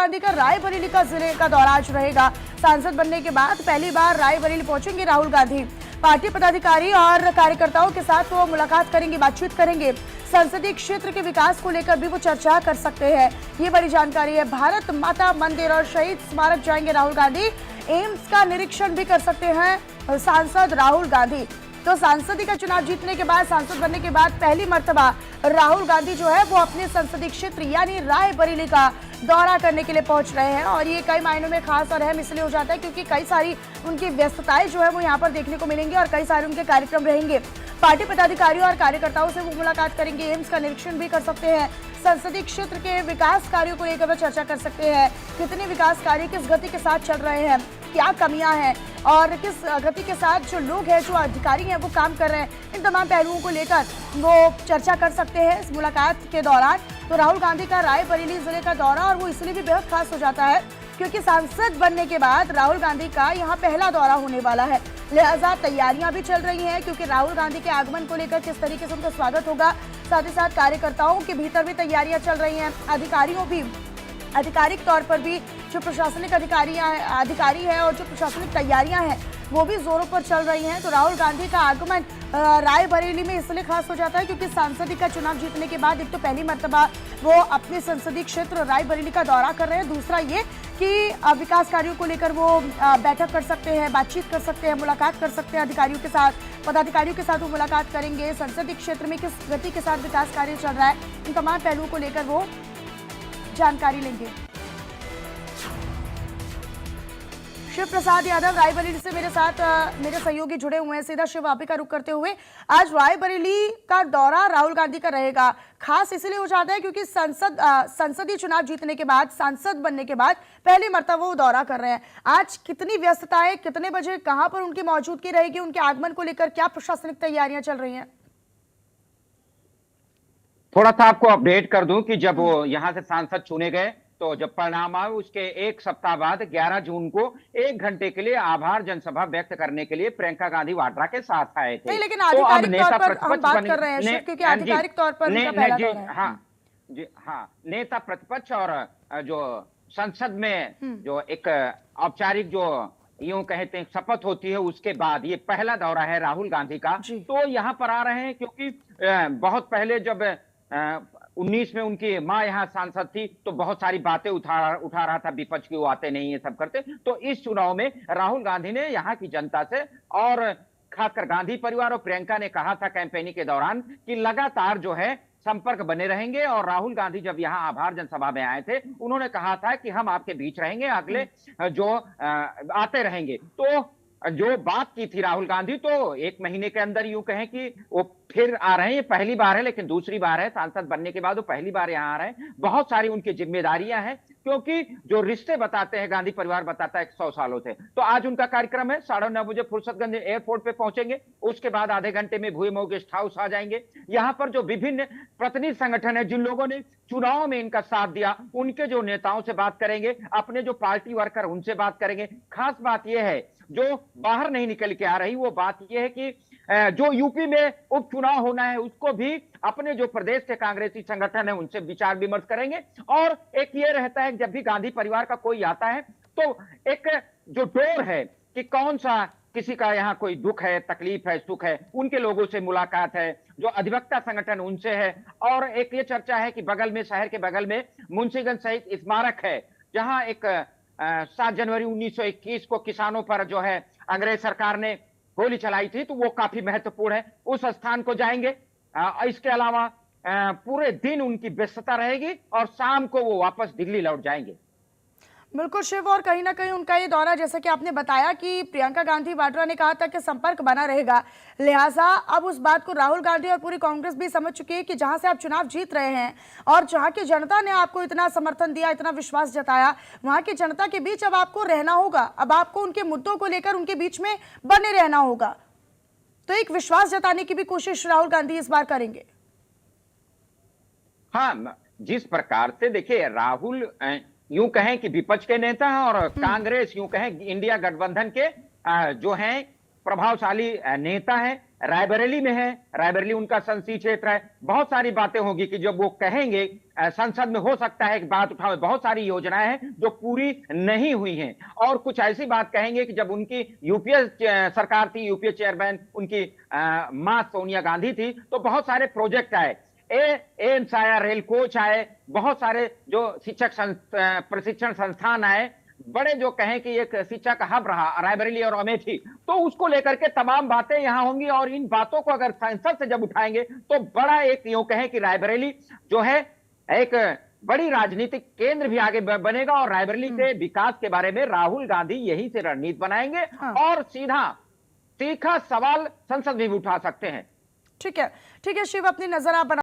गांधी का रायबरेली का जिले का दौरा आज रहेगा। सांसद बनने के बाद पहली बार रायबरेली पहुंचेंगे राहुल गांधी। पार्टी पदाधिकारी और कार्यकर्ताओं के साथ वो मुलाकात करेंगे, बातचीत करेंगे। संसदीय क्षेत्र के विकास को लेकर भी वो चर्चा कर सकते हैं। ये बड़ी जानकारी है। भारत माता मंदिर और शहीद स्मारक जाएंगे राहुल गांधी। एम्स का निरीक्षण भी कर सकते हैं सांसद राहुल गांधी। तो सांसदी का चुनाव जीतने के बाद, सांसद बनने के बाद पहली मर्तबा राहुल गांधी जो है वो अपने संसदीय क्षेत्र यानी रायबरेली का दौरा करने के लिए पहुंच रहे हैं। और ये कई मायनों में खास और अहम इसलिए हो जाता है क्योंकि कई सारी उनकी व्यस्तताएं जो है वो यहाँ पर देखने को मिलेंगी और कई सारे उनके कार्यक्रम रहेंगे। पार्टी पदाधिकारियों और कार्यकर्ताओं से वो मुलाकात करेंगे, एम्स का निरीक्षण भी कर सकते हैं। संसदीय क्षेत्र के विकास कार्यों को लेकर वो चर्चा कर सकते हैं। कितने विकास कार्य किस गति के साथ चल रहे हैं, क्या कमियां हैं और किस गति के साथ जो लोग हैं, जो अधिकारी हैं वो काम कर रहे हैं, इन तमाम पहलुओं को लेकर वो चर्चा कर सकते हैं इस मुलाकात के दौरान। तो राहुल गांधी का रायबरेली जिले का दौरा और वो इसलिए भी बेहद खास हो जाता है क्योंकि सांसद बनने के बाद राहुल गांधी का यहाँ पहला दौरा होने वाला है। लिहाजा तैयारियां भी चल रही हैं क्योंकि राहुल गांधी के आगमन को लेकर किस तरीके से उनका स्वागत होगा। साथ ही साथ कार्यकर्ताओं के भीतर भी तैयारियां चल रही हैं। अधिकारियों भी आधिकारिक तौर पर भी जो प्रशासनिक अधिकारी हैं और जो प्रशासनिक तैयारियां हैं वो भी जोरों पर चल रही हैं। तो राहुल गांधी का आगमन रायबरेली में इसलिए खास हो जाता है क्योंकि सांसदी का चुनाव जीतने के बाद एक तो पहली मर्तबा वो अपने संसदीय क्षेत्र रायबरेली का दौरा कर रहे हैं। दूसरा ये कि विकास कार्यों को लेकर वो बैठक कर सकते हैं, बातचीत कर सकते हैं, मुलाकात कर सकते हैं अधिकारियों के साथ, पदाधिकारियों के साथ वो मुलाकात करेंगे। संसदीय क्षेत्र में किस गति के साथ विकास कार्य चल रहा है, इन तमाम पहलुओं को लेकर वो जानकारी लेंगे। शिव प्रसाद यादव रायबरेली से मेरे साथ मेरे सहयोगी जुड़े हुए हैं। सीधा शिव, आप ही का रुख करते हुए, आज रायबरेली का दौरा राहुल गांधी का रहेगा। खास इसलिए हो जाता है क्योंकि संसदीय चुनाव जीतने के बाद, सांसद बनने के बाद पहली मर्तबा वो दौरा कर रहे हैं। आज कितनी व्यस्तता है, कितने बजे कहां पर उनकी मौजूदगी रहेगी, उनके आगमन को लेकर क्या प्रशासनिक तैयारियां चल रही हैं? थोड़ा सा आपको अपडेट कर दूं कि जब वो यहाँ से सांसद चुने गए तो जब परिणाम आए उसके एक सप्ताह बाद 11 जून को 1 घंटे के लिए आभार जनसभा व्यक्त करने के लिए प्रियंका गांधी वाड्रा के साथ आए थे। नहीं, लेकिन तो आधिकारिक तौर पर हम बात कर रहे हैं क्योंकि आधिकारिक तौर पर उनका पहला दौरा है। हाँ, नेता प्रतिपक्ष और जो संसद में जो एक औपचारिक जो यूं कहते हैं शपथ होती है उसके बाद ये पहला दौरा है राहुल गांधी का। तो यहाँ पर आ रहे हैं क्योंकि बहुत पहले जब 19 में उनकी मां यहाँ सांसद थी तो बहुत सारी बातें उठा रहा था विपक्ष की, वो आते नहीं है सब करते। तो इस चुनाव में राहुल गांधी ने यहाँ की जनता से और खासकर गांधी परिवार और प्रियंका ने कहा था कैंपेनिंग के दौरान कि लगातार जो है संपर्क बने रहेंगे। और राहुल गांधी जब यहाँ आभार जनसभा में आए थे उन्होंने कहा था कि हम आपके बीच रहेंगे, अगले जो आते रहेंगे। तो जो बात की थी राहुल गांधी तो 1 महीने के अंदर यूं कहें कि वो फिर आ रहे हैं। ये पहली बार है लेकिन दूसरी बार है सांसद बनने के बाद वो पहली बार यहाँ आ रहे हैं। बहुत सारी उनकी जिम्मेदारियां हैं क्योंकि जो रिश्ते बताते हैं गांधी परिवार बताता है 100 सालों से। तो आज उनका कार्यक्रम है 9:30 बजे फुर्सतगंज एयरपोर्ट पे पहुंचेंगे, उसके बाद आधे घंटे में भूमि गेस्ट हाउस आ जाएंगे। यहाँ पर जो विभिन्न प्रतिनिधि संगठन है जिन लोगों ने चुनाव में इनका साथ दिया उनके जो नेताओं से बात करेंगे, अपने जो पार्टी वर्कर उनसे बात करेंगे। खास बात यह है जो बाहर नहीं निकल के आ रही वो बात यह है कि जो यूपी में उपचुनाव होना है उसको भी अपने जो प्रदेश के कांग्रेसी संगठन है उनसे विचार विमर्श करेंगे। और एक ये रहता है जब भी गांधी परिवार का कोई आता है तो एक जो डोर है कि कौन सा किसी का यहाँ कोई दुख है, तकलीफ है, सुख है, उनके लोगों से मुलाकात है, जो अधिवक्ता संगठन उनसे है। और एक ये चर्चा है कि बगल में, शहर के बगल में मुंशीगंज शहीद स्मारक है जहां एक 7 जनवरी 1921 को किसानों पर जो है अंग्रेज सरकार ने गोली चलाई थी, तो वो काफी महत्वपूर्ण है, उस स्थान को जाएंगे। इसके अलावा पूरे दिन उनकी व्यस्तता रहेगी और शाम को वो वापस दिल्ली लौट जाएंगे। बिल्कुल शिव, और कहीं ना कहीं उनका ये दौरा, जैसा कि आपने बताया कि प्रियंका गांधी वाड्रा ने कहा था कि संपर्क बना रहेगा, लिहाजा अब उस बात को राहुल गांधी और पूरी कांग्रेस भी समझ चुकी है कि जहां से आप चुनाव जीत रहे हैं और जहां की जनता ने आपको इतना समर्थन दिया, इतना विश्वास जताया, वहां की जनता के बीच अब आपको रहना होगा। अब आपको उनके मुद्दों को लेकर उनके बीच में बने रहना होगा। तो एक विश्वास जताने की भी कोशिश राहुल गांधी इस बार करेंगे। हाँ, जिस प्रकार से देखिए राहुल यूं कहें कि विपक्ष के नेता हैं और कांग्रेस यूं कहें इंडिया गठबंधन के जो हैं प्रभावशाली नेता है, रायबरेली में है, रायबरेली उनका संसदीय क्षेत्र है। बहुत सारी बातें होगी कि जब वो कहेंगे संसद में, हो सकता है कि बात उठाओ, बहुत सारी योजनाएं हैं जो पूरी नहीं हुई हैं, और कुछ ऐसी बात कहेंगे कि जब उनकी यूपीए सरकार थी, यूपीए चेयरमैन उनकी मां सोनिया गांधी थी, तो बहुत सारे प्रोजेक्ट आए, एम्स आया, रेल कोच आए, बहुत सारे जो शिक्षक प्रशिक्षण संस्थान आए, बड़े जो कहें कि एक शिक्षा का हब रहा रायबरेली और अमेठी, तो उसको लेकर के तमाम बातें यहां होंगी। और इन बातों को अगर संसद से जब उठाएंगे तो बड़ा एक यूं कहें कि रायबरेली जो है एक बड़ी राजनीतिक केंद्र भी आगे बनेगा, और रायबरेली के विकास के बारे में राहुल गांधी यहीं से रणनीति बनाएंगे, और सीधा तीखा सवाल संसद में भी उठा सकते हैं। ठीक है शिव, अपनी नजर आप बना